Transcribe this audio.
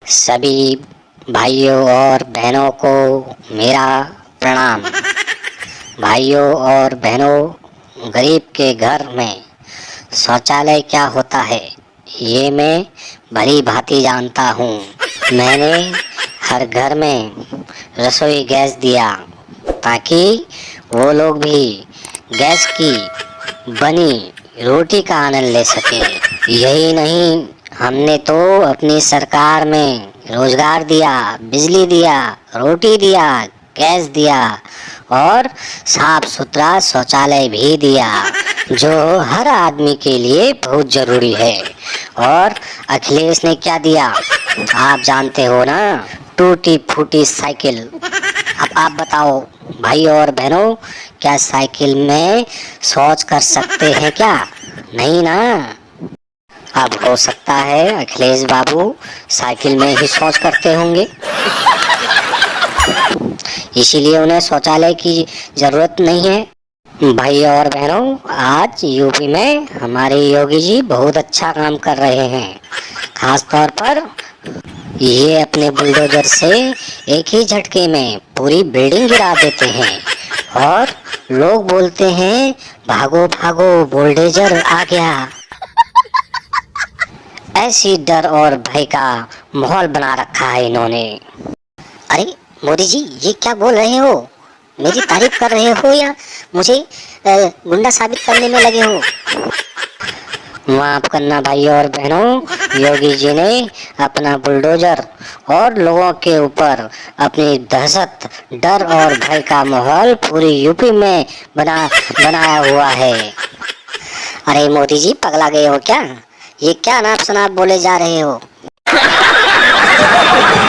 सभी भाइयों और बहनों को मेरा प्रणाम। भाइयों और बहनों, गरीब के घर में शौचालय क्या होता है ये मैं भली भांति जानता हूँ। मैंने हर घर में रसोई गैस दिया ताकि वो लोग भी गैस की बनी रोटी का आनंद ले सकें। यही नहीं, हमने तो अपनी सरकार में रोजगार दिया, बिजली दिया, रोटी दिया, गैस दिया और साफ सुथरा शौचालय भी दिया, जो हर आदमी के लिए बहुत जरूरी है। और अखिलेश ने क्या दिया आप जानते हो ना, टूटी फूटी साइकिल। अब आप बताओ भाई और बहनों, क्या साइकिल में शौच कर सकते हैं क्या? नहीं ना। अब हो सकता है अखिलेश बाबू साइकिल में ही शौच करते होंगे, इसीलिए उन्हें शौचालय की जरूरत नहीं है। भाई और बहनों, आज यूपी में हमारे योगी जी बहुत अच्छा काम कर रहे हैं। खास तौर पर ये अपने बुलडोजर से एक ही झटके में पूरी बिल्डिंग गिरा देते हैं और लोग बोलते हैं भागो भागो बुलडोजर आ गया। ऐसी डर और भय का माहौल बना रखा है इन्होंने। अरे मोदी जी, ये क्या बोल रहे हो? मेरी तारीफ कर रहे हो या मुझे गुंडा साबित करने में लगे हो? माफ करना भाई और बहनों, योगी जी ने अपना बुलडोजर और लोगों के ऊपर अपनी दहशत, डर और भय का माहौल पूरी यूपी में बनाया हुआ है। अरे मोदी जी, पगला गए हो क्या? ये क्या नाप शनाप बोले जा रहे हो?